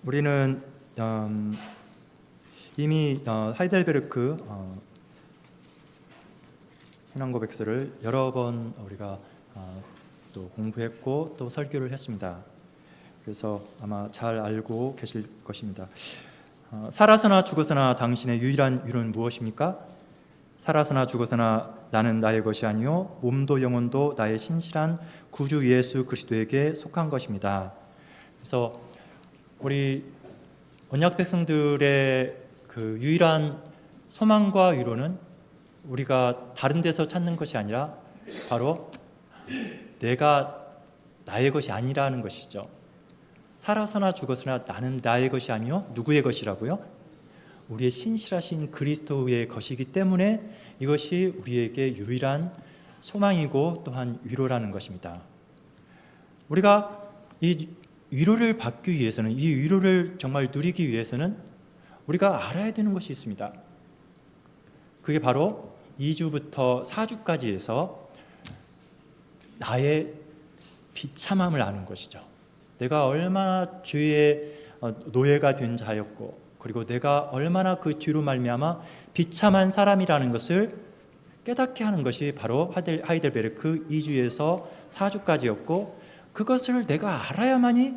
우리는 이미 하이델베르크 신앙고백서를 여러 번 우리가 또 공부했고 또 설교를 했습니다. 그래서 아마 잘 알고 계실 것입니다. 살아서나 죽어서나 당신의 유일한 위로는 무엇입니까? 살아서나 죽어서나 나는 나의 것이 아니요 몸도 영혼도 나의 신실한 구주 예수 그리스도에게 속한 것입니다. 그래서 우리 언약 백성들의 그 유일한 소망과 위로는 우리가 다른 데서 찾는 것이 아니라 바로 내가 나의 것이 아니라는 것이죠. 살아서나 죽어서나 나는 나의 것이 아니요 누구의 것이라고요? 우리의 신실하신 그리스도의 것이기 때문에 이것이 우리에게 유일한 소망이고 또한 위로라는 것입니다. 우리가 이 위로를 받기 위해서는, 이 위로를 정말 누리기 위해서는 우리가 알아야 되는 것이 있습니다. 그게 바로 2주부터 4주까지 해서 나의 비참함을 아는 것이죠. 내가 얼마나 죄의 노예가 된 자였고, 그리고 내가 얼마나 그 뒤로 말미암아 비참한 사람이라는 것을 깨닫게 하는 것이 바로 하이델베르크 2주에서 4주까지였고, 그것을 내가 알아야만이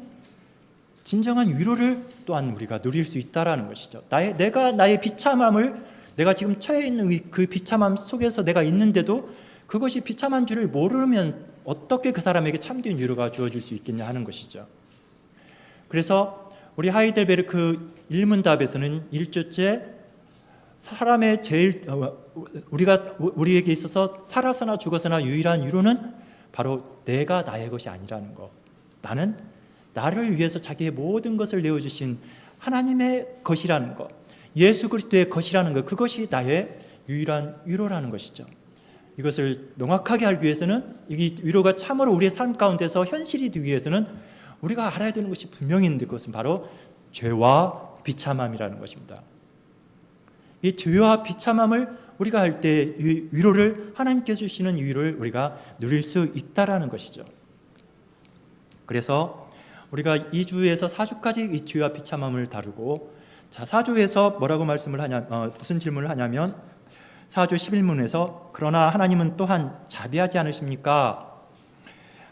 진정한 위로를 또한 우리가 누릴 수 있다라는 것이죠. 내가 나의 비참함을, 내가 지금 처해 있는 그 비참함 속에서 내가 있는데도 그것이 비참한 줄을 모르면 어떻게 그 사람에게 참된 위로가 주어질 수 있겠냐 하는 것이죠. 그래서 우리 하이델베르크 일문답에서는 1조째 사람의 제일 우리에게 있어서 살아서나 죽어서나 유일한 위로는 바로 내가 나의 것이 아니라는 것. 나는 나를 위해서 자기의 모든 것을 내어주신 하나님의 것이라는 것, 예수 그리스도의 것이라는 것, 그것이 나의 유일한 위로라는 것이죠. 이것을 명확하게 알기 위해서는, 이 위로가 참으로 우리의 삶 가운데서 현실이 되기 위해서는 우리가 알아야 되는 것이 분명히 있는데, 그것은 바로 죄와 비참함이라는 것입니다. 이 죄와 비참함을 우리가 할 때 위로를, 하나님께서 주시는 위로를 우리가 누릴 수 있다라는 것이죠. 그래서 우리가 2주에서 4주까지 이 죄와 비참함을 다루고, 자 4주에서 뭐라고 말씀을 하냐, 무슨 질문을 하냐면 4주 11문에서 그러나 하나님은 또한 자비하지 않으십니까?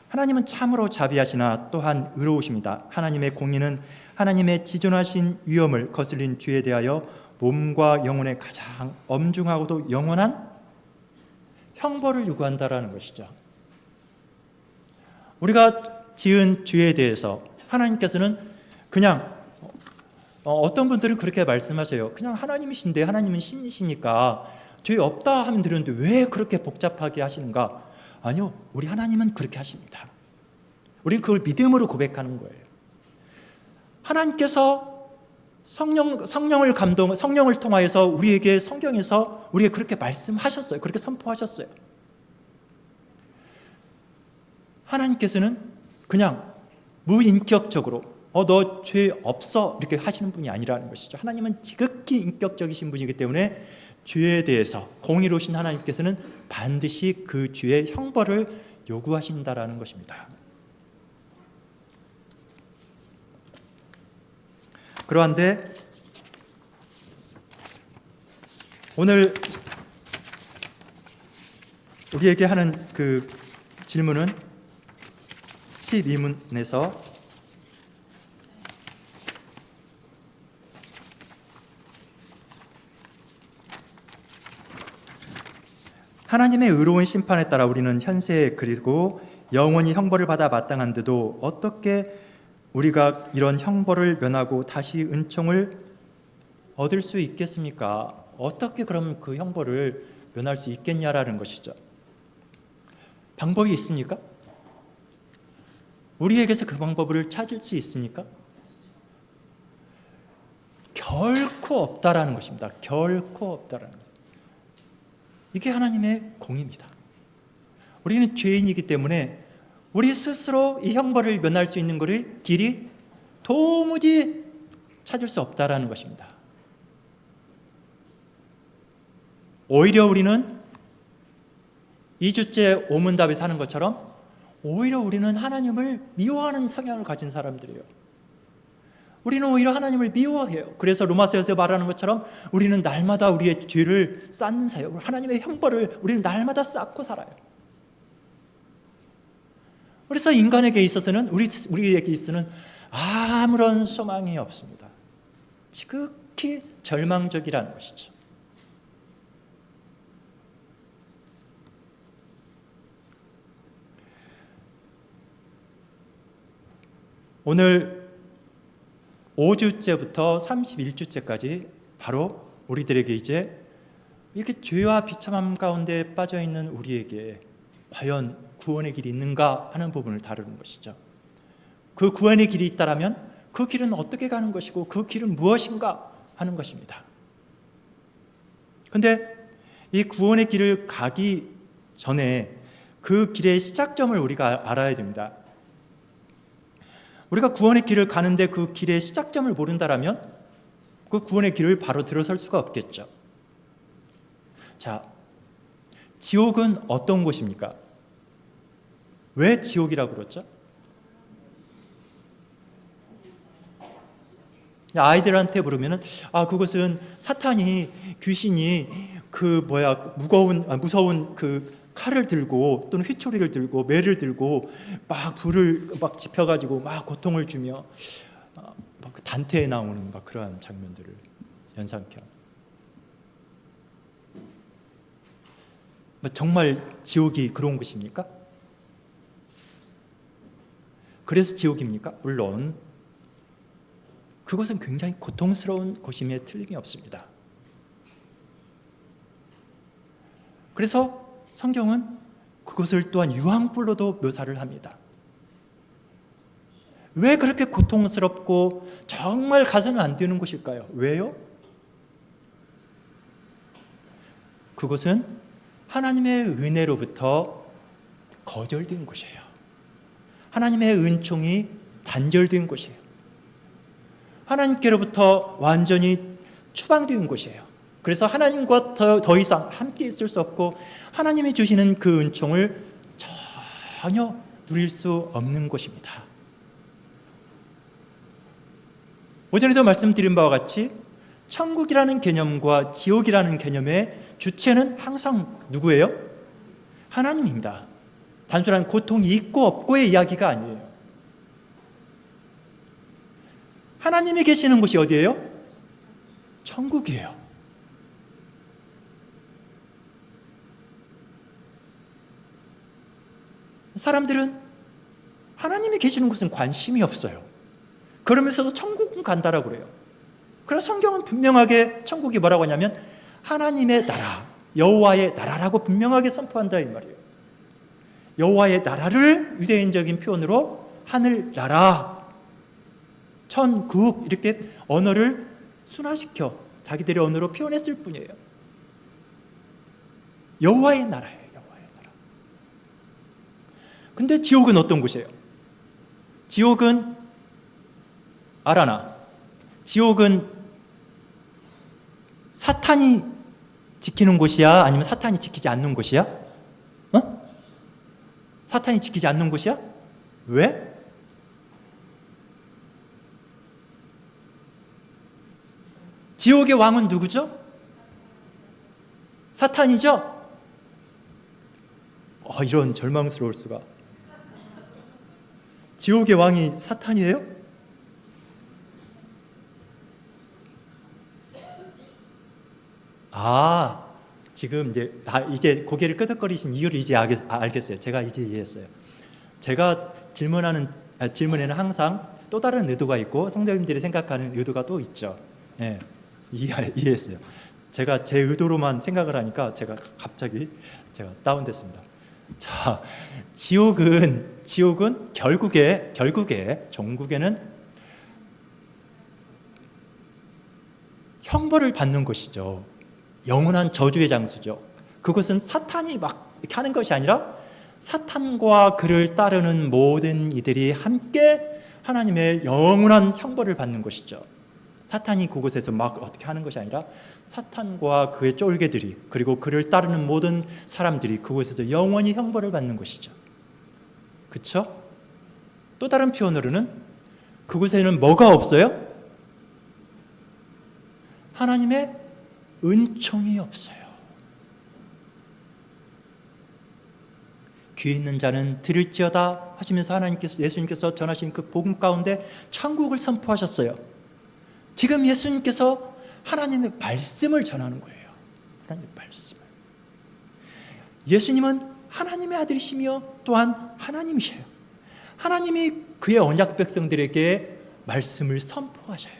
하나님은 참으로 자비하시나 또한 의로우십니다. 하나님의 공의는 하나님의 지존하신 위엄을 거슬린 죄에 대하여 몸과 영혼의 가장 엄중하고도 영원한 형벌을 요구한다라는 것이죠. 우리가 지은 죄에 대해서 하나님께서는 그냥 어떤 분들은 그렇게 말씀하세요. 그냥 하나님이신데, 하나님은 신이시니까 죄 없다 하면 되는데 왜 그렇게 복잡하게 하시는가? 아니요, 우리 하나님은 그렇게 하십니다. 우리는 그걸 믿음으로 고백하는 거예요. 하나님께서 성령을 통하여서 우리에게 성경에서 우리에게 그렇게 말씀하셨어요. 그렇게 선포하셨어요. 하나님께서는 그냥 무인격적으로 너 죄 없어 이렇게 하시는 분이 아니라는 것이죠. 하나님은 지극히 인격적이신 분이기 때문에 죄에 대해서 공의로우신 하나님께서는 반드시 그 죄의 형벌을 요구하신다라는 것입니다. 그러한데 오늘 우리에게 하는 그 질문은 12문에서 하나님의 의로운 심판에 따라 우리는 현세 그리고 영원히 형벌을 받아 마땅한데도 어떻게 우리가 이런 형벌을 면하고 다시 은총을 얻을 수 있겠습니까? 어떻게 그럼 그 형벌을 면할 수 있겠냐라는 것이죠. 방법이 있습니까? 우리에게서 그 방법을 찾을 수 있습니까? 결코 없다라는 것입니다. 결코 없다라는 것. 이게 하나님의 공의입니다. 우리는 죄인이기 때문에 우리 스스로 이 형벌을 면할 수 있는 길이 도무지 찾을 수 없다라는 것입니다. 오히려 우리는 2주째 오문답에서 하는 것처럼 오히려 우리는 하나님을 미워하는 성향을 가진 사람들이에요. 우리는 오히려 하나님을 미워해요. 그래서 로마서에서 말하는 것처럼 우리는 날마다 우리의 죄를 쌓는 사역, 하나님의 형벌을 우리는 날마다 쌓고 살아요. 그래서 인간에게 있어서는 우리에게 있어서는 아무런 소망이 없습니다. 지극히 절망적이라는 것이죠. 오늘 5주째부터 31주째까지 바로 우리들에게 이제 이렇게 죄와 비참함 가운데 빠져있는 우리에게 과연 구원의 길이 있는가 하는 부분을 다루는 것이죠. 그 구원의 길이 있다라면 그 길은 어떻게 가는 것이고 그 길은 무엇인가 하는 것입니다. 그런데 이 구원의 길을 가기 전에 그 길의 시작점을 우리가 알아야 됩니다. 우리가 구원의 길을 가는데 그 길의 시작점을 모른다라면 그 구원의 길을 바로 들어설 수가 없겠죠. 자, 지옥은 어떤 곳입니까? 왜 지옥이라고 그랬죠? 아이들한테 물으면은 그것은 사탄이 귀신이 무서운 그 칼을 들고 또는 휘초리를 들고 매를 들고 막 불을 막 지펴가지고 막 고통을 주며 막 단테에 나오는 막 그러한 장면들을 연상케 정말 지옥이 그런 곳입니까? 그래서 지옥입니까? 물론 그것은 굉장히 고통스러운 곳임에 틀림이 없습니다. 그래서 성경은 그것을 또한 유황불로도 묘사를 합니다. 왜 그렇게 고통스럽고 정말 가서는 안 되는 곳일까요? 왜요? 그것은 하나님의 은혜로부터 거절된 곳이에요. 하나님의 은총이 단절된 곳이에요. 하나님께로부터 완전히 추방된 곳이에요. 그래서 하나님과 더 이상 함께 있을 수 없고 하나님이 주시는 그 은총을 전혀 누릴 수 없는 곳입니다. 오전에도 말씀드린 바와 같이 천국이라는 개념과 지옥이라는 개념의 주체는 항상 누구예요? 하나님입니다. 단순한 고통이 있고 없고의 이야기가 아니에요. 하나님이 계시는 곳이 어디예요? 천국이에요. 사람들은 하나님이 계시는 곳은 관심이 없어요. 그러면서도 천국은 간다라고 그래요. 그래서 성경은 분명하게 천국이 뭐라고 하냐면 하나님의 나라, 여호와의 나라라고 분명하게 선포한다 이 말이에요. 여호와의 나라를 유대인적인 표현으로 하늘나라, 천국 이렇게 언어를 순화시켜 자기들의 언어로 표현했을 뿐이에요. 여호와의 나라예요. 여호와의 나라. 근데 지옥은 어떤 곳이에요? 지옥은 알아나? 지옥은 사탄이 지키는 곳이야? 아니면 사탄이 지키지 않는 곳이야? 사탄이 지키지 않는 곳이야? 왜? 지옥의 왕은 누구죠? 사탄이죠? 이런 절망스러울 수가. 지옥의 왕이 사탄이에요? 지금 이제 고개를 끄덕거리신 이유를 이제 알겠어요. 제가 이제 이해했어요. 제가 질문에는 항상 또 다른 의도가 있고 성도님들이 생각하는 의도가 또 있죠. 예, 이해했어요. 제가 제 의도로만 생각을 하니까 제가 갑자기 다운됐습니다. 자, 지옥은 결국에 종국에는 형벌을 받는 곳이죠. 영원한 저주의 장소죠. 그것은 사탄이 막 이렇게 하는 것이 아니라 사탄과 그를 따르는 모든 이들이 함께 하나님의 영원한 형벌을 받는 것이죠. 사탄이 그곳에서 막 어떻게 하는 것이 아니라 사탄과 그의 쫄개들이 그리고 그를 따르는 모든 사람들이 그곳에서 영원히 형벌을 받는 것이죠. 그렇죠? 또 다른 표현으로는 그곳에는 뭐가 없어요? 하나님의 은총이 없어요. 귀 있는 자는 들을지어다 하시면서 예수님께서 전하신 그 복음 가운데 천국을 선포하셨어요. 지금 예수님께서 하나님의 말씀을 전하는 거예요. 하나님의 말씀을. 예수님은 하나님의 아들이시며 또한 하나님이셔요. 하나님이 그의 언약 백성들에게 말씀을 선포하셔요.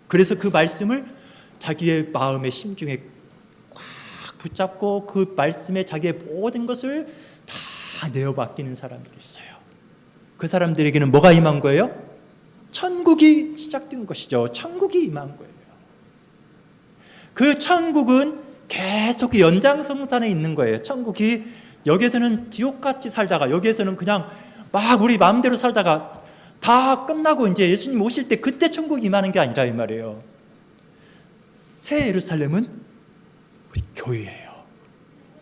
그래서 그 말씀을 자기의 마음의 심중에 꽉 붙잡고 그 말씀에 자기의 모든 것을 다 내어 맡기는 사람들이 있어요. 그 사람들에게는 뭐가 임한 거예요? 천국이 시작된 것이죠. 천국이 임한 거예요. 그 천국은 계속 연장성산에 있는 거예요. 천국이 여기에서는 지옥같이 살다가 여기에서는 그냥 막 우리 마음대로 살다가 다 끝나고 이제 예수님 오실 때 그때 천국이 임하는 게 아니라 이 말이에요. 새 예루살렘은 우리 교회예요.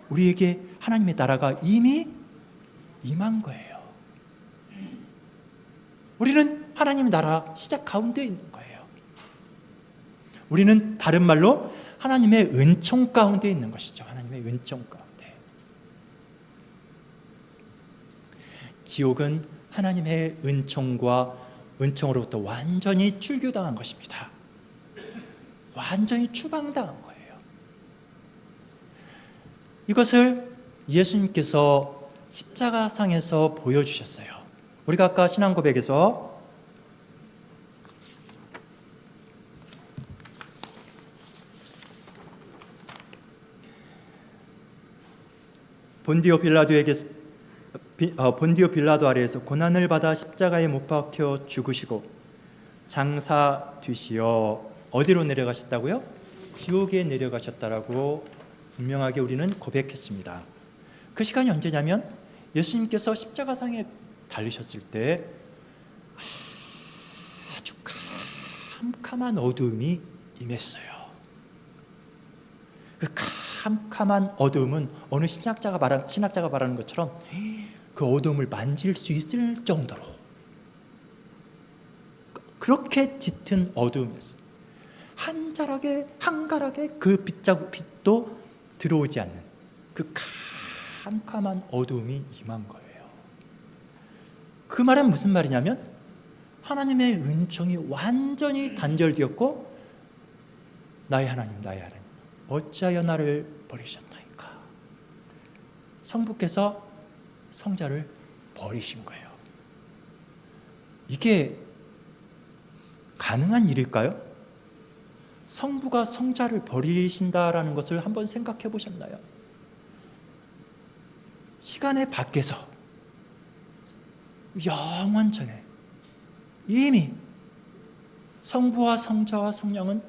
우리에게 하나님의 나라가 이미 임한 거예요. 우리는 하나님의 나라 시작 가운데 있는 거예요. 우리는 다른 말로 하나님의 은총 가운데 있는 것이죠. 하나님의 은총 가운데. 지옥은 하나님의 은총으로부터 완전히 출교당한 것입니다. 완전히 추방당한 거예요. 이것을 예수님께서 십자가상에서 보여주셨어요. 우리가 아까 신앙고백에서 본디오 빌라도 아래에서 고난을 받아 십자가에 못 박혀 죽으시고 장사 되시어 어디로 내려가셨다고요? 지옥에 내려가셨다라고 분명하게 우리는 고백했습니다. 그 시간이 언제냐면 예수님께서 십자가상에 달리셨을 때 아주 캄캄한 어두움이 임했어요. 그 캄캄한 어두움은 어느 신학자가 말하는 것처럼 그 어두움을 만질 수 있을 정도로 그렇게 짙은 어두움이었어요. 한가락에 그 빛도 들어오지 않는 그 캄캄한 어두움이 임한 거예요. 그 말은 무슨 말이냐면 하나님의 은총이 완전히 단절되었고 나의 하나님 어찌하여 나를 버리셨나이까. 성부께서 성자를 버리신 거예요. 이게 가능한 일일까요? 성부가 성자를 버리신다라는 것을 한번 생각해 보셨나요? 시간의 밖에서 영원 전에 이미 성부와 성자와 성령은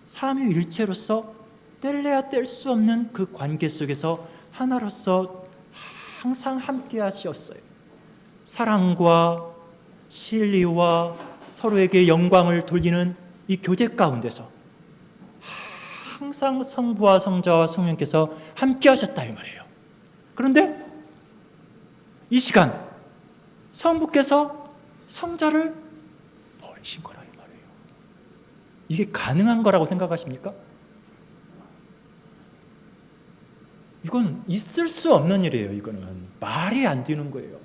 삼위일체로서 뗄래야 뗄 수 없는 그 관계 속에서 하나로서 항상 함께 하셨어요. 사랑과 진리와 서로에게 영광을 돌리는 이 교제 가운데서 항상 성부와 성자와 성령께서 함께 하셨다 이 말이에요. 그런데 이 시간 성부께서 성자를 버리신 거라 이 말이에요. 이게 가능한 거라고 생각하십니까? 이건 있을 수 없는 일이에요. 이거는 말이 안 되는 거예요.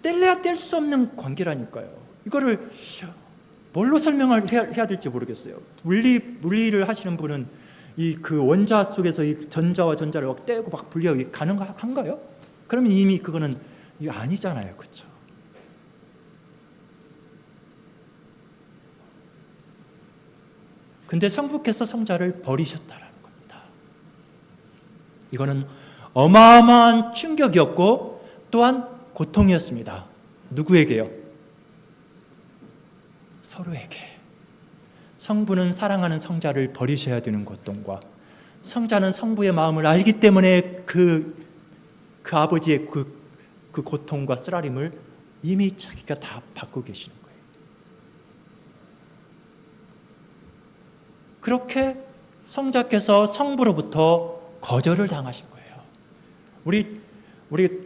뗄래야 뗄 수 없는 관계라니까요. 이거를 뭘로 설명을 해야 될지 모르겠어요. 물리를 하시는 분은 그 원자 속에서 이 전자와 전자를 막 떼고 막 분리하기 가능한가요? 그러면 이미 그거는 이거 아니잖아요, 그렇죠? 근데 성부께서 성자를 버리셨다라는 겁니다. 이거는 어마어마한 충격이었고 또한 고통이었습니다. 누구에게요? 서로에게. 성부는 사랑하는 성자를 버리셔야 되는 고통과 성자는 성부의 마음을 알기 때문에 그 아버지의 그 고통과 쓰라림을 이미 자기가 다 받고 계시는 거예요. 그렇게 성자께서 성부로부터 거절을 당하신 거예요. 우리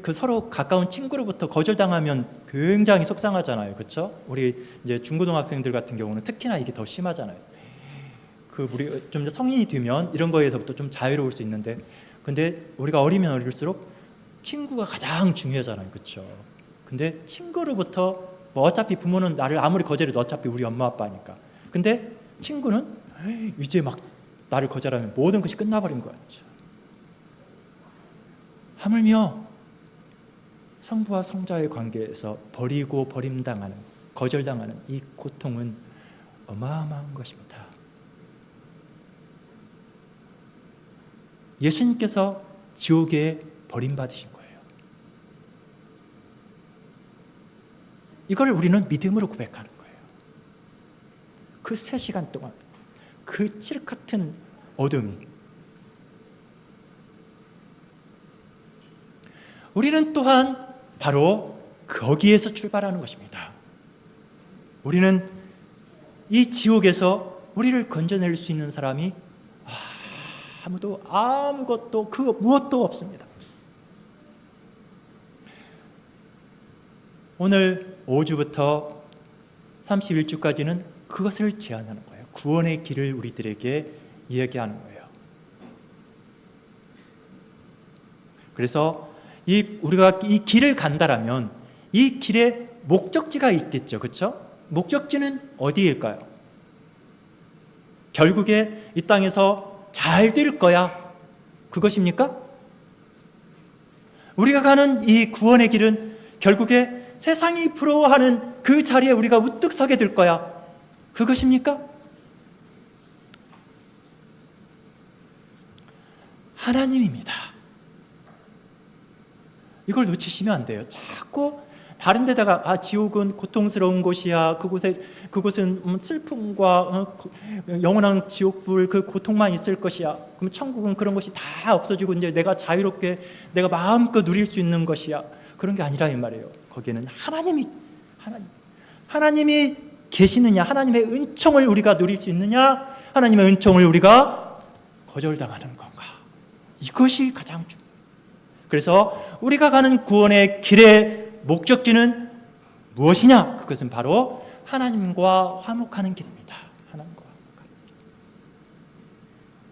그 서로 가까운 친구로부터 거절당하면 굉장히 속상하잖아요, 그렇죠? 우리 이제 중고등학생들 같은 경우는 특히나 이게 더 심하잖아요. 우리 좀 성인이 되면 이런 거에서부터 좀 자유로울 수 있는데, 근데 우리가 어리면 어릴수록 친구가 가장 중요하잖아요, 그렇죠? 근데 친구로부터 뭐 어차피 부모는 나를 아무리 거절해도 어차피 우리 엄마 아빠니까. 근데 친구는 이제 막 나를 거절하면 모든 것이 끝나버린 것 같죠. 하물며 성부와 성자의 관계에서 버리고 버림당하는, 거절당하는 이 고통은 어마어마한 것입니다. 예수님께서 지옥에 버림받으신 거예요. 이걸 우리는 믿음으로 고백하는 거예요. 그 3시간 동안 그 칠흑 같은 어둠이, 우리는 또한 바로 거기에서 출발하는 것입니다. 우리는 이 지옥에서 우리를 건져낼 수 있는 사람이 아무것도 무엇도 없습니다. 오늘 5주부터 31주까지는 그것을 제안하는 거예요. 구원의 길을 우리들에게 이야기하는 거예요. 그래서 우리가 이 길을 간다라면 이 길에 목적지가 있겠죠, 그렇죠? 목적지는 어디일까요? 결국에 이 땅에서 잘 될 거야, 그것입니까? 우리가 가는 이 구원의 길은 결국에 세상이 부러워하는 그 자리에 우리가 우뚝 서게 될 거야, 그것입니까? 하나님입니다. 이걸 놓치시면 안 돼요. 자꾸 다른 데다가 지옥은 고통스러운 곳이야, 그곳은 슬픔과 영원한 지옥불, 그 고통만 있을 것이야, 그럼 천국은 그런 것이 다 없어지고 이제 내가 자유롭게 내가 마음껏 누릴 수 있는 것이야, 그런 게 아니라 이 말이에요. 거기에는 하나님이 계시느냐, 하나님의 은총을 우리가 누릴 수 있느냐, 하나님의 은총을 우리가 거절당하는 건가, 이것이 가장 중요해요. 그래서 우리가 가는 구원의 길의 목적지는 무엇이냐? 그것은 바로 하나님과 화목하는 길입니다. 하나님과 화목하는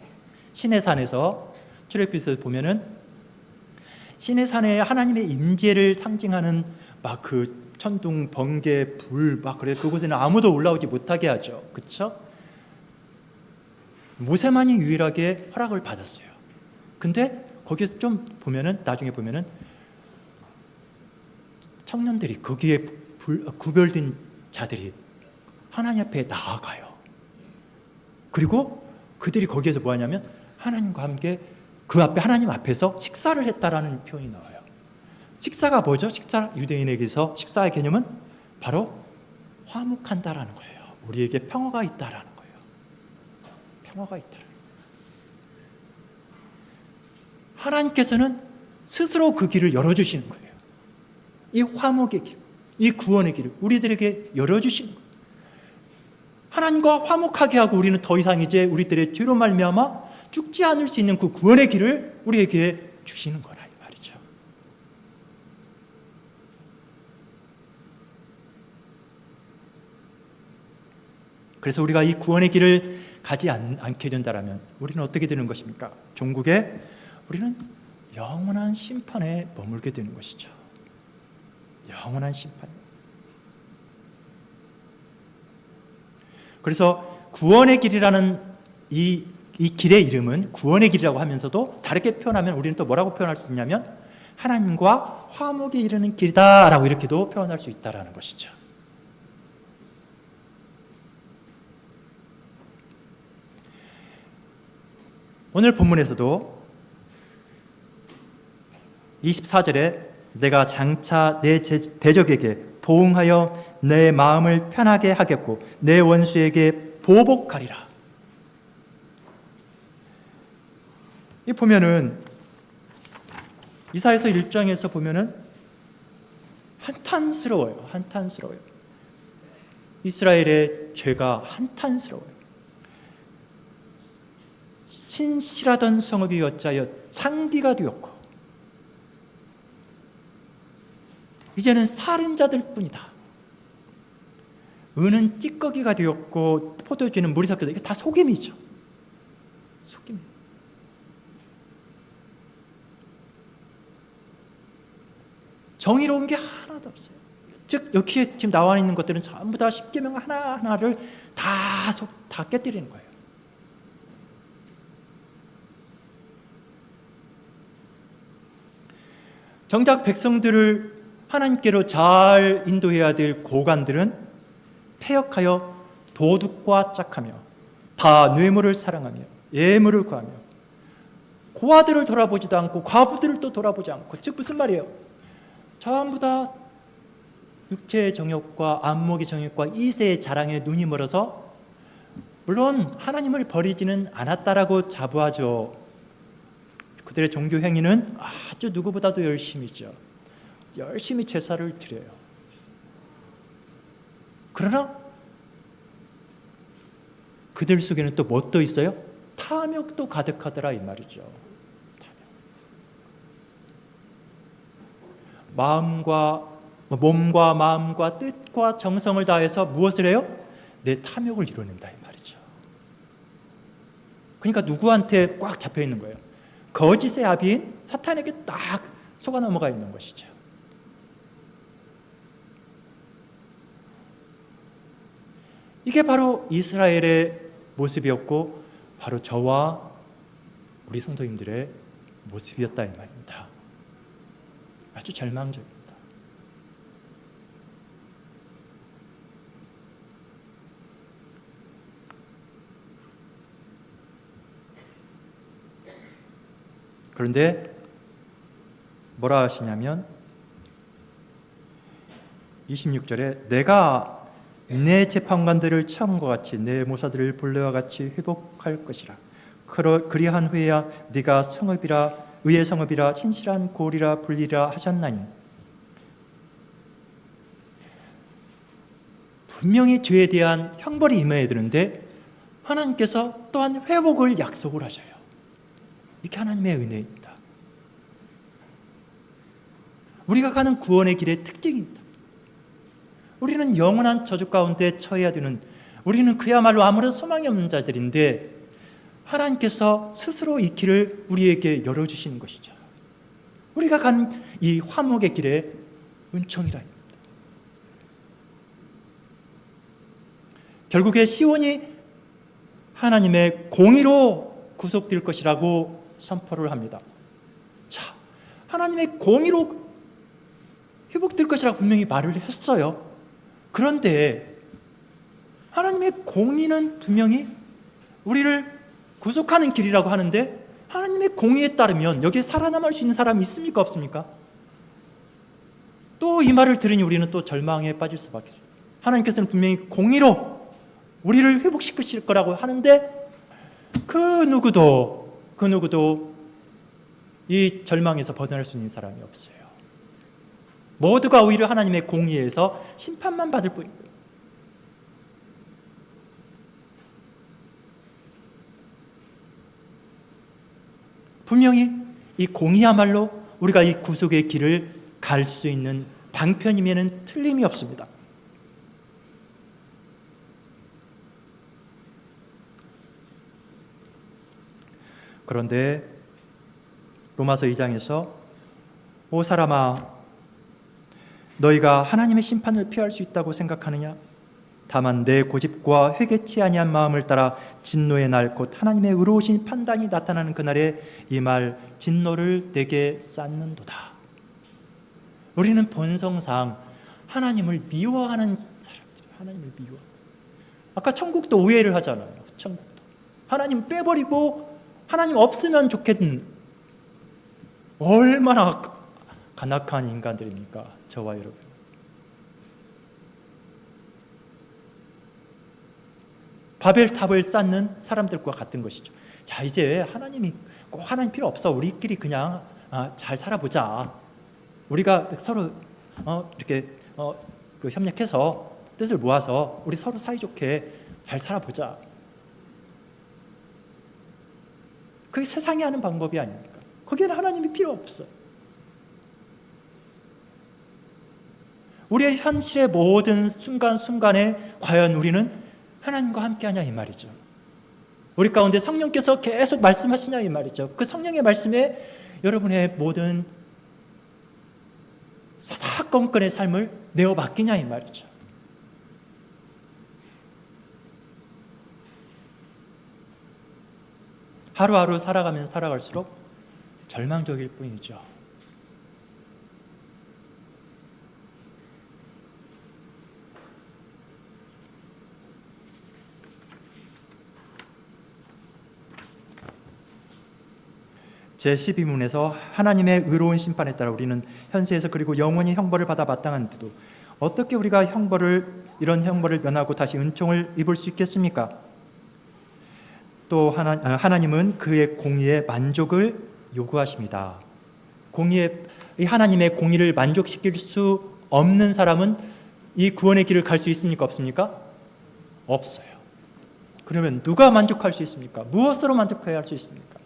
길. 시내산에서 출애굽기에서 보면은 시내산에 하나님의 임재를 상징하는 막 그 천둥, 번개, 불, 막 그래, 그곳에는 아무도 올라오지 못하게 하죠. 그렇죠? 모세만이 유일하게 허락을 받았어요. 근데 거기에서 좀 보면은, 나중에 보면은 청년들이, 거기에 구별된 자들이 하나님 앞에 나아가요. 그리고 그들이 거기에서 뭐 하냐면 하나님과 함께 그 앞에, 하나님 앞에서 식사를 했다라는 표현이 나와요. 식사가 뭐죠? 유대인에게서 식사의 개념은 바로 화목한다라는 거예요. 우리에게 평화가 있다라는 거예요. 평화가 있다라는 거예요. 하나님께서는 스스로 그 길을 열어주시는 거예요. 이 화목의 길, 이 구원의 길을 우리들에게 열어주시는 거예요. 하나님과 화목하게 하고 우리는 더 이상 이제 우리들의 죄로 말미암아 죽지 않을 수 있는 그 구원의 길을 우리에게 주시는 거라, 이 말이죠. 그래서 우리가 이 구원의 길을 가지 않게 된다면 우리는 어떻게 되는 것입니까? 종국에 우리는 영원한 심판에 머물게 되는 것이죠. 영원한 심판. 그래서 구원의 길이라는 이 길의 이름은 구원의 길이라고 하면서도 다르게 표현하면 우리는 또 뭐라고 표현할 수 있냐면 하나님과 화목에 이르는 길이다라고 이렇게도 표현할 수 있다라는 것이죠. 오늘 본문에서도 24절에 내가 장차 내 대적에게 보응하여 내 마음을 편하게 하겠고 내 원수에게 보복하리라. 이 보면은 이사야서 1장에서 보면은 한탄스러워요. 한탄스러워요. 이스라엘의 죄가 한탄스러워요. 신실하던 성읍이 어찌하여 창기가 되었고 이제는 살인자들 뿐이다. 은은 찌꺼기가 되었고 포도주는 물이 섞여서 이게 다 속임이죠. 속임. 정의로운 게 하나도 없어요. 즉 여기에 지금 나와 있는 것들은 전부 다 십계명 하나하나를 다 깨뜨리는 거예요. 정작 백성들을 하나님께로 잘 인도해야 될 고관들은 패역하여 도둑과 짝하며 다 뇌물을 사랑하며 예물을 구하며 고아들을 돌아보지도 않고 과부들을 또 돌아보지 않고, 즉 무슨 말이에요? 전부 다 육체의 정욕과 안목의 정욕과 이세의 자랑에 눈이 멀어서 물론 하나님을 버리지는 않았다라고 자부하죠. 그들의 종교 행위는 아주 누구보다도 열심히죠. 열심히 제사를 드려요. 그러나 그들 속에는 또 뭣도 있어요? 탐욕도 가득하더라 이 말이죠. 몸과 마음과 뜻과 정성을 다해서 무엇을 해요? 내 탐욕을 이뤄낸다 이 말이죠. 그러니까 누구한테 꽉 잡혀 있는 거예요? 거짓의 아비인 사탄에게 딱 속아 넘어가 있는 것이죠. 이게 바로 이스라엘의 모습이었고 바로 저와 우리 성도님들의 모습이었다 이 말입니다. 아주 절망적입니다. 그런데 뭐라 하시냐면 26절에 내가 내 재판관들을 처음과 같이 내 모사들을 본래와 같이 회복할 것이라. 그리한 후에야 네가 성읍이라 의의 성읍이라 신실한 고리라 불리라 하셨나니. 분명히 죄에 대한 형벌이 임해야 되는데 하나님께서 또한 회복을 약속을 하셔요. 이게 하나님의 은혜입니다. 우리가 가는 구원의 길의 특징입니다. 우리는 영원한 저주 가운데 처해야 되는, 우리는 그야말로 아무런 소망이 없는 자들인데 하나님께서 스스로 이 길을 우리에게 열어주시는 것이죠. 우리가 가는 이 화목의 길의 은총이라. 결국에 시온이 하나님의 공의로 구속될 것이라고 선포를 합니다. 자, 하나님의 공의로 회복될 것이라고 분명히 말을 했어요. 그런데 하나님의 공의는 분명히 우리를 구속하는 길이라고 하는데 하나님의 공의에 따르면 여기에 살아남을 수 있는 사람이 있습니까? 없습니까? 또 이 말을 들으니 우리는 또 절망에 빠질 수밖에 없어요. 하나님께서는 분명히 공의로 우리를 회복시키실 거라고 하는데 그 누구도 이 절망에서 벗어날 수 있는 사람이 없어요. 모두가 오히려 하나님의 공의에서 심판만 받을 뿐이에요. 분명히 이 공의야말로 우리가 이 구속의 길을 갈 수 있는 방편임에는 틀림이 없습니다. 그런데 로마서 2장에서 오 사람아 너희가 하나님의 심판을 피할 수 있다고 생각하느냐? 다만 내 고집과 회개치 아니한 마음을 따라 진노의 날 곧 하나님의 의로우신 판단이 나타나는 그날에 이 말 진노를 내게 쌓는도다. 우리는 본성상 하나님을 미워하는 사람들이에요. 하나님을 미워. 아까 천국도 오해를 하잖아요. 천국도 하나님 빼버리고 하나님 없으면 좋겠는, 얼마나 간악한 인간들입니까? 저와 여러분. 바벨탑을 쌓는 사람들과 같은 것이죠. 자, 이제 하나님이 꼭 하나님 필요 없어. 우리끼리 그냥 잘 살아보자. 우리가 서로 이렇게 협력해서 뜻을 모아서 우리 서로 사이좋게 잘 살아보자. 그게 세상이 하는 방법이 아닙니까? 거기에는 하나님이 필요 없어. 우리의 현실의 모든 순간순간에 과연 우리는 하나님과 함께하냐 이 말이죠. 우리 가운데 성령께서 계속 말씀하시냐 이 말이죠. 그 성령의 말씀에 여러분의 모든 사사건건의 삶을 내어 맡기냐 이 말이죠. 하루하루 살아가면 살아갈수록 절망적일 뿐이죠. 제12문에서 하나님의 의로운 심판에 따라 우리는 현세에서 그리고 영원히 형벌을 받아 마땅한데도 어떻게 우리가 이런 형벌을 면하고 다시 은총을 입을 수 있겠습니까? 또 하나님은 그의 공의에 만족을 요구하십니다. 이 하나님의 공의를 만족시킬 수 없는 사람은 이 구원의 길을 갈 수 있습니까? 없습니까? 없어요. 그러면 누가 만족할 수 있습니까? 무엇으로 만족해야 할 수 있습니까?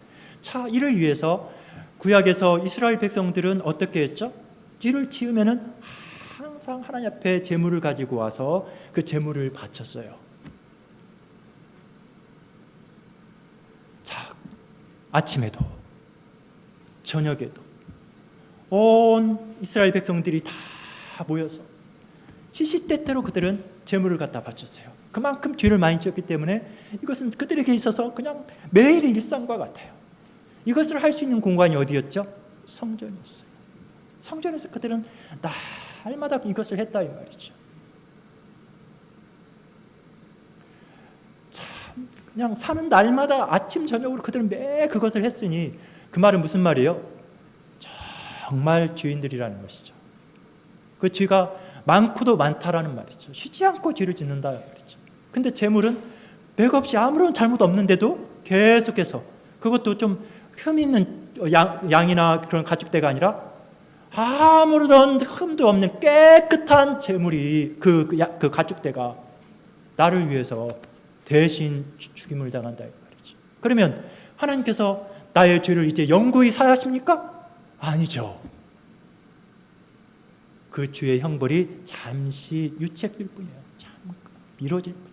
이를 위해서 구약에서 이스라엘 백성들은 어떻게 했죠? 뒤를 치우면은 항상 하나님 앞에 제물을 가지고 와서 그 제물을 바쳤어요. 아침에도 저녁에도 온 이스라엘 백성들이 다 모여서 시시때때로 그들은 제물을 갖다 바쳤어요. 그만큼 죄를 많이 지었기 때문에 이것은 그들에게 있어서 그냥 매일의 일상과 같아요. 이것을 할 수 있는 공간이 어디였죠? 성전이었어요. 성전에서 그들은 날마다 이것을 했다 이 말이죠. 참 그냥 사는 날마다 아침 저녁으로 그들은 매 그것을 했으니 그 말은 무슨 말이에요? 정말 죄인들이라는 것이죠. 그 죄가 많고도 많다라는 말이죠. 쉬지 않고 죄를 짓는다 말이죠. 근데 재물은 맥없이 아무런 잘못 없는데도 계속해서, 그것도 좀 흠 있는 양이나 그런 가축대가 아니라 아무런 흠도 없는 깨끗한 재물이 그 가축대가 나를 위해서 대신 죽임을 당한다 이 말이죠. 그러면 하나님께서 나의 죄를 이제 영구히 사하십니까? 아니죠. 그 죄의 형벌이 잠시 유책될 뿐이에요. 잠깐 미뤄질 뿐.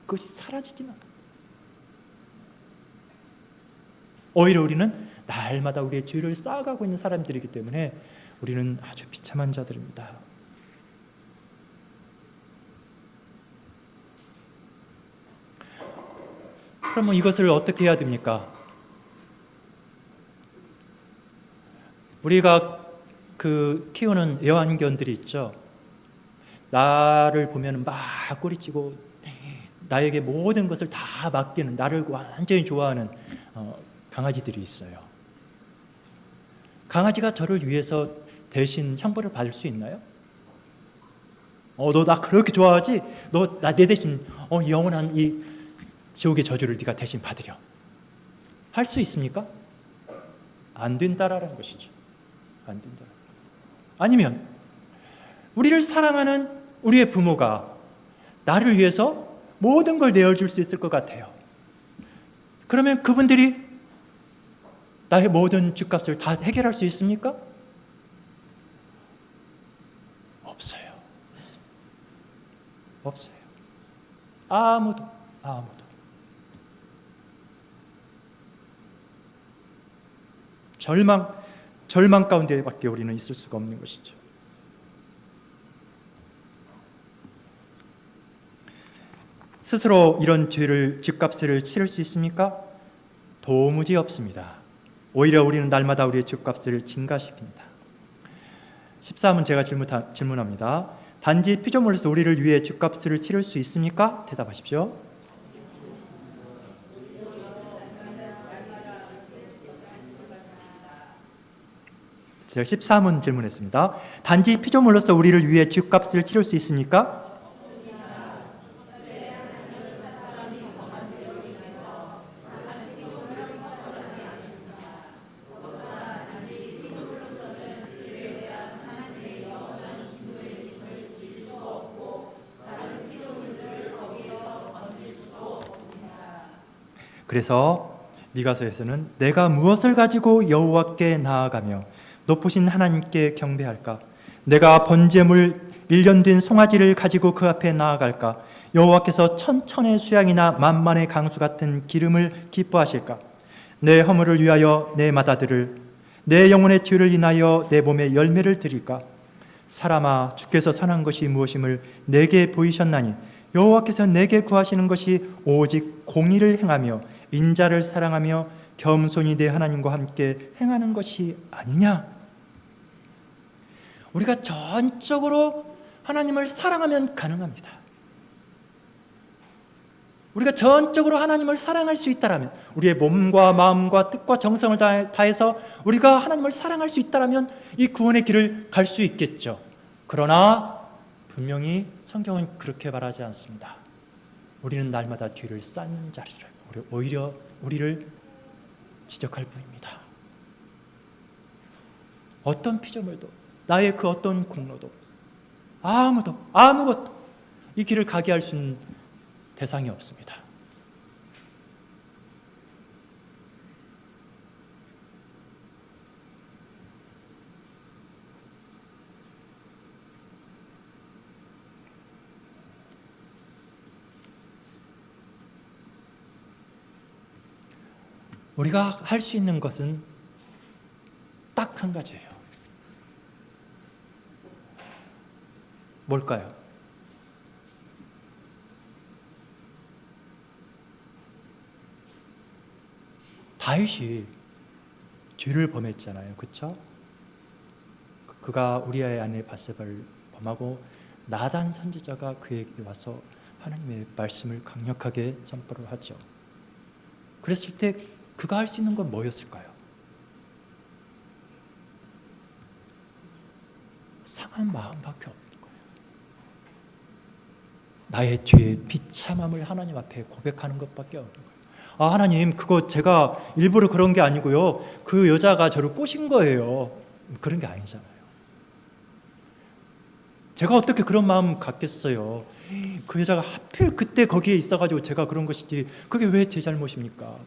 그것이 사라지지 않아요. 오히려 우리는 날마다 우리의 죄를 쌓아가고 있는 사람들이기 때문에 우리는 아주 비참한 자들입니다. 그러면 이것을 어떻게 해야 됩니까? 우리가 키우는 애완견들이 있죠. 나를 보면 막 꼬리치고 나에게 모든 것을 다 맡기는, 나를 완전히 좋아하는 강아지들이 있어요. 강아지가 저를 위해서 대신 형벌을 받을 수 있나요? 너 나 그렇게 좋아하지? 너 내 대신 영원한 이 지옥의 저주를 네가 대신 받으려. 할 수 있습니까? 안 된다라는 것이죠. 안 된다. 아니면 우리를 사랑하는 우리의 부모가 나를 위해서 모든 걸 내어줄 수 있을 것 같아요. 그러면 그분들이 나의 모든 죗값을 다 해결할 수 있습니까? 없어요. 없어요. 아무도. 절망 가운데밖에 우리는 있을 수가 없는 것이죠. 스스로 이런 죗값을 치를 수 있습니까? 도무지 없습니다. 오히려 우리는 날마다 우리의 죗값을 증가시킵니다. 14문 제가 질문합니다. 단지 피조물로서 우리를 위해 죗값을 치를 수 있습니까? 대답하십시오. 제가 14문 질문했습니다. 단지 피조물로서 우리를 위해 죗값을 치를 수 있습니까? 그래서 미가서에서는 내가 무엇을 가지고 여호와께 나아가며 높으신 하나님께 경배할까? 내가 번제물 1년 된 송아지를 가지고 그 앞에 나아갈까? 여호와께서 천천의 수양이나 만만의 강수 같은 기름을 기뻐하실까? 내 허물을 위하여 내 맏아들을, 내 영혼의 죄를 인하여 내 몸에 열매를 드릴까? 사람아, 주께서 선한 것이 무엇임을 내게 보이셨나니 여호와께서 내게 구하시는 것이 오직 공의를 행하며 인자를 사랑하며 겸손히 내 하나님과 함께 행하는 것이 아니냐? 우리가 전적으로 하나님을 사랑하면 가능합니다. 우리가 전적으로 하나님을 사랑할 수 있다면, 우리의 몸과 마음과 뜻과 정성을 다해서 우리가 하나님을 사랑할 수 있다면 이 구원의 길을 갈 수 있겠죠. 그러나 분명히 성경은 그렇게 말하지 않습니다. 우리는 날마다 뒤를 쌓는 자리를, 오히려 우리를 지적할 뿐입니다. 어떤 피조물도, 나의 그 어떤 공로도, 아무것도 이 길을 가게 할 수 있는 대상이 없습니다. 우리가 할 수 있는 것은 딱 한 가지예요. 뭘까요? 다윗이 죄를 범했잖아요. 그렇죠? 그가 우리아의 아내 바세바를 범하고 나단 선지자가 그에게 와서 하나님의 말씀을 강력하게 선포를 하죠. 그랬을 때 그가 할 수 있는 건 뭐였을까요? 상한 마음밖에 없는 거예요. 나의 죄의 비참함을 하나님 앞에 고백하는 것밖에 없는 거예요. 하나님, 그거 제가 일부러 그런 게 아니고요, 그 여자가 저를 꼬신 거예요. 그런 게 아니잖아요. 제가 어떻게 그런 마음 갖겠어요? 그 여자가 하필 그때 거기에 있어가지고 제가 그런 것이지, 그게 왜 제 잘못입니까?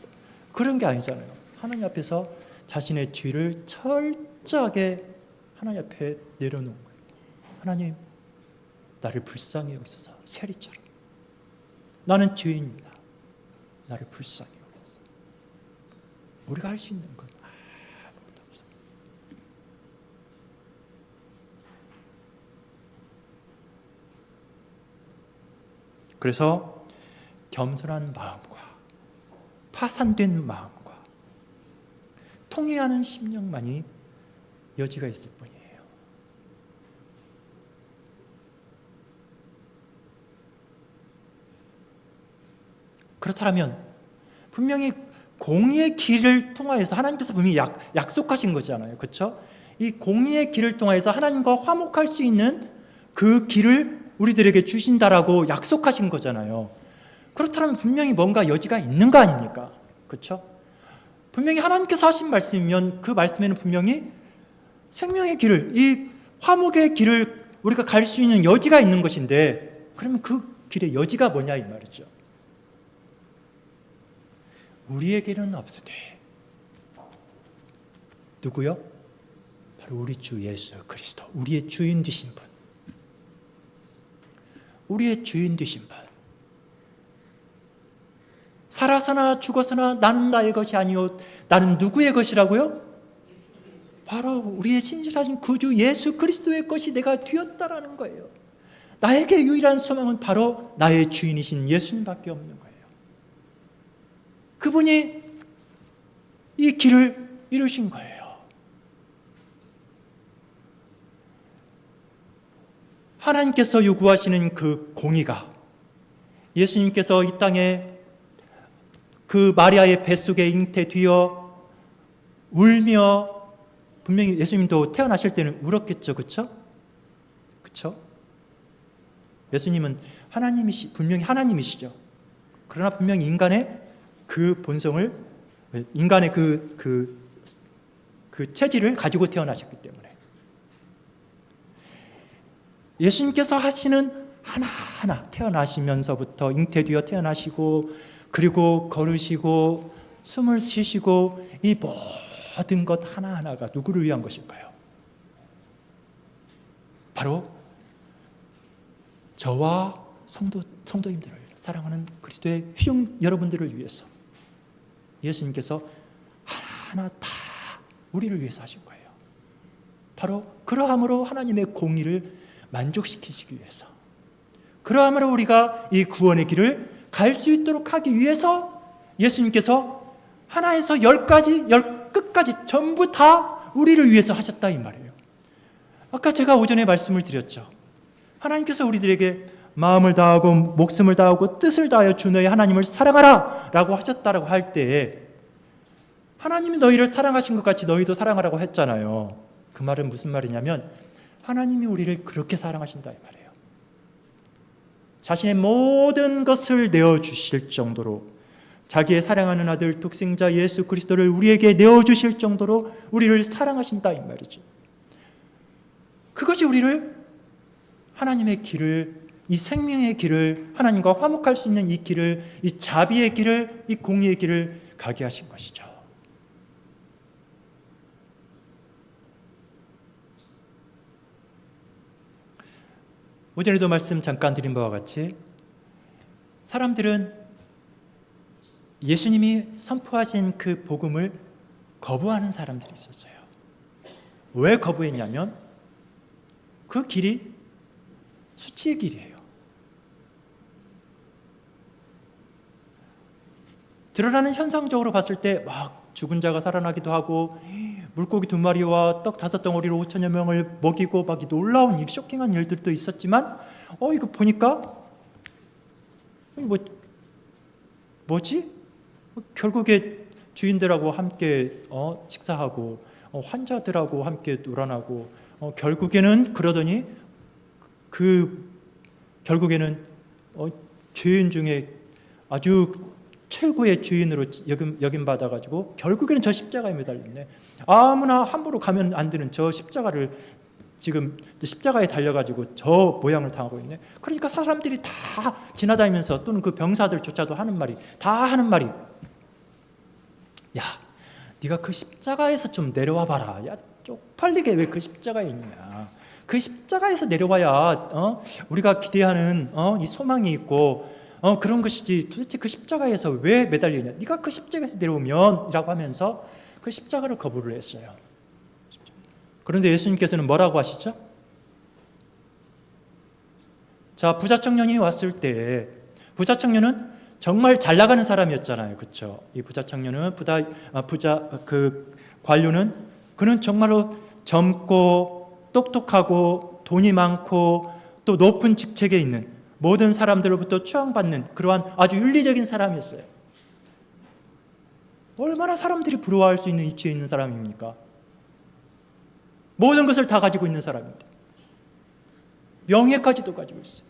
그런 게 아니잖아요. 하나님 앞에서 자신의 죄를 철저하게 하나님 앞에 내려놓은 거예요. 하나님, 나를 불쌍히 여기소서. 세리처럼 나는 죄인입니다. 나를 불쌍히 여기소서. 우리가 할 수 있는 건 아무것도 없어요. 그래서 겸손한 마음과 파산된 마음과 통회하는 심령만이 여지가 있을 뿐이에요. 그렇다면 분명히 공의의 길을 통하여서 하나님께서 분명히 약속하신 거잖아요. 그렇죠? 이 공의의 길을 통하여서 하나님과 화목할 수 있는 그 길을 우리들에게 주신다라고 약속하신 거잖아요. 그렇다면 분명히 뭔가 여지가 있는 거 아닙니까? 그렇죠? 분명히 하나님께서 하신 말씀이면 그 말씀에는 분명히 생명의 길을, 이 화목의 길을 우리가 갈 수 있는 여지가 있는 것인데, 그러면 그 길의 여지가 뭐냐 이 말이죠. 우리에게는 없으되 누구요? 바로 우리 주 예수 그리스도, 우리의 주인 되신 분, 우리의 주인 되신 분. 살아서나 죽어서나 나는 나의 것이 아니요 나는 누구의 것이라고요? 바로 우리의 신실하신 구주 예수 그리스도의 것이 내가 되었다라는 거예요. 나에게 유일한 소망은 바로 나의 주인이신 예수님밖에 없는 거예요. 그분이 이 길을 이루신 거예요. 하나님께서 요구하시는 그 공의가 예수님께서 이 땅에 그 마리아의 뱃속에 잉태되어 울며, 분명히 예수님도 태어나실 때는 울었겠죠. 그렇죠? 그렇죠? 예수님은 분명히 하나님이시죠. 그러나 분명히 인간의 그 본성을, 인간의 그 체질을 가지고 태어나셨기 때문에 예수님께서 하시는 하나하나, 태어나시면서부터 잉태되어 태어나시고, 그리고 걸으시고 숨을 쉬시고, 이 모든 것 하나하나가 누구를 위한 것일까요? 바로 저와 성도 성도님들을, 사랑하는 그리스도의 휘종 여러분들을 위해서 예수님께서 하나하나 다 우리를 위해서 하신 거예요. 바로 그러함으로 하나님의 공의를 만족시키시기 위해서, 그러함으로 우리가 이 구원의 길을 갈 수 있도록 하기 위해서 예수님께서 하나에서 열까지, 끝까지 전부 다 우리를 위해서 하셨다 이 말이에요. 아까 제가 오전에 말씀을 드렸죠. 하나님께서 우리들에게 마음을 다하고 목숨을 다하고 뜻을 다하여 주 너의 하나님을 사랑하라 라고 하셨다라고 할 때에, 하나님이 너희를 사랑하신 것 같이 너희도 사랑하라고 했잖아요. 그 말은 무슨 말이냐면 하나님이 우리를 그렇게 사랑하신다 이 말이에요. 자신의 모든 것을 내어주실 정도로, 자기의 사랑하는 아들 독생자 예수 그리스도를 우리에게 내어주실 정도로 우리를 사랑하신다 이 말이죠. 그것이 우리를 하나님의 길을, 이 생명의 길을, 하나님과 화목할 수 있는 이 길을, 이 자비의 길을, 이 공의의 길을 가게 하신 것이죠. 오전에도 말씀 잠깐 드린 바와 같이 사람들은 예수님이 선포하신 그 복음을 거부하는 사람들이 있었어요. 왜 거부했냐면 그 길이 수치의 길이에요. 드러나는 현상적으로 봤을 때 막 죽은 자가 살아나기도 하고 물고기 2마리와 떡 5덩어리로 5천여 명을 먹이고 막 놀라운 일, 쇼킹한 일들도 있었지만 이거 보니까 뭐지? 결국에 주인들하고 함께 식사하고 환자들하고 함께 놀아나고 결국에는 그러더니 결국에는 죄인 중에 아주 최고의 죄인으로 여김받아가지고 결국에는 저 십자가에 매달렸네. 아무나 함부로 가면 안 되는 저 십자가를 지금 십자가에 달려가지고 저 모양을 당하고 있네. 그러니까 사람들이 다 지나다니면서, 또는 그 병사들조차도 하는 말이 야, 네가 그 십자가에서 좀 내려와 봐라. 야, 쪽팔리게 왜 그 십자가에 있냐. 그 십자가에서 내려와야 우리가 기대하는 이 소망이 있고 그런 것이지. 도대체 그 십자가에서 왜 매달려 있냐. 네가 그 십자가에서 내려오면 이라고 하면서 그 십자가를 거부를 했어요. 그런데 예수님께서는 뭐라고 하시죠? 자, 부자 청년이 왔을 때, 부자 청년은 정말 잘 나가는 사람이었잖아요. 그렇죠? 이 부자 청년은 그 관료는, 그는 정말로 젊고 똑똑하고 돈이 많고 또 높은 직책에 있는, 모든 사람들로부터 추앙받는 그러한 아주 윤리적인 사람이었어요. 얼마나 사람들이 부러워할 수 있는 위치에 있는 사람입니까? 모든 것을 다 가지고 있는 사람입니다. 명예까지도 가지고 있어요.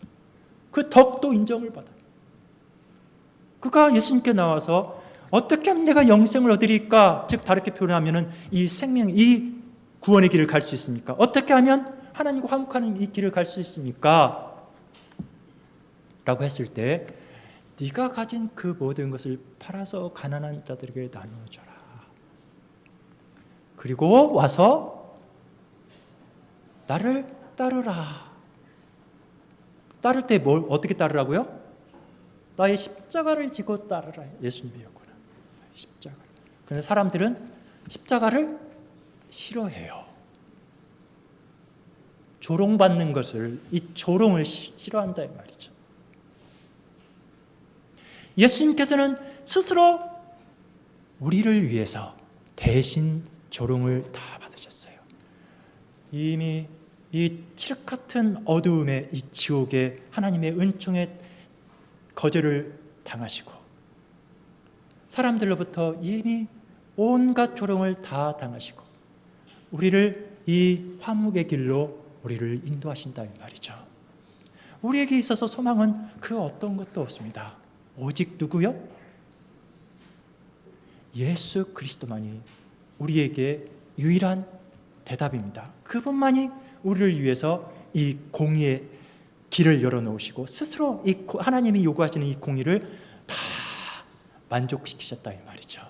그 덕도 인정을 받아요. 그가 예수님께 나와서 어떻게 하면 내가 영생을 얻으리까? 즉 다르게 표현하면 이 생명, 이 구원의 길을 갈 수 있습니까? 어떻게 하면 하나님과 화목하는 이 길을 갈 수 있습니까? 라고 했을 때, 네가 가진 그 모든 것을 팔아서 가난한 자들에게 나누어줘라. 그리고 와서 나를 따르라. 따를 때 어떻게 따르라고요? 나의 십자가를 지고 따르라. 예수님의 요구는 십자가. 그런데 사람들은 십자가를 싫어해요. 조롱받는 것을, 이 조롱을 싫어한다 이 말이죠. 예수님께서는 스스로 우리를 위해서 대신 조롱을 다 받으셨어요. 이미 이 칠흑 같은 어두움의 이 지옥에 하나님의 은총의 거절을 당하시고, 사람들로부터 이미 온갖 조롱을 다 당하시고, 우리를 이 화목의 길로 우리를 인도하신다 이 말이죠. 우리에게 있어서 소망은 그 어떤 것도 없습니다. 오직 누구요? 예수 그리스도만이 우리에게 유일한 대답입니다. 그분만이 우리를 위해서 이 공의의 길을 열어놓으시고 스스로 이 하나님이 요구하시는 이 공의를 다 만족시키셨다 이 말이죠.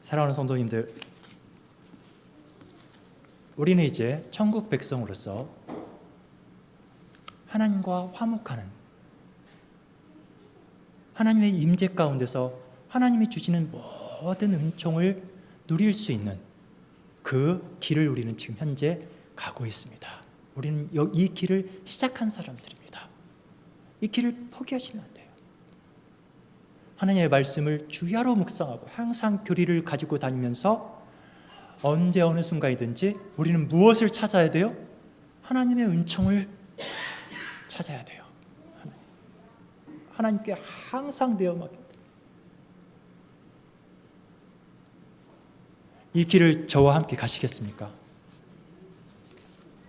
사랑하는 성도님들, 우리는 이제 천국 백성으로서 하나님과 화목하는, 하나님의 임재 가운데서 하나님이 주시는 모든 은총을 누릴 수 있는 그 길을 우리는 지금 현재 가고 있습니다. 우리는 이 길을 시작한 사람들입니다. 이 길을 포기하시면 안 돼요. 하나님의 말씀을 주야로 묵상하고 항상 교리를 가지고 다니면서 언제 어느 순간이든지 우리는 무엇을 찾아야 돼요? 하나님의 은총을 찾아야 돼요. 하나님께 항상 되어 맡겨. 이 길을 저와 함께 가시겠습니까?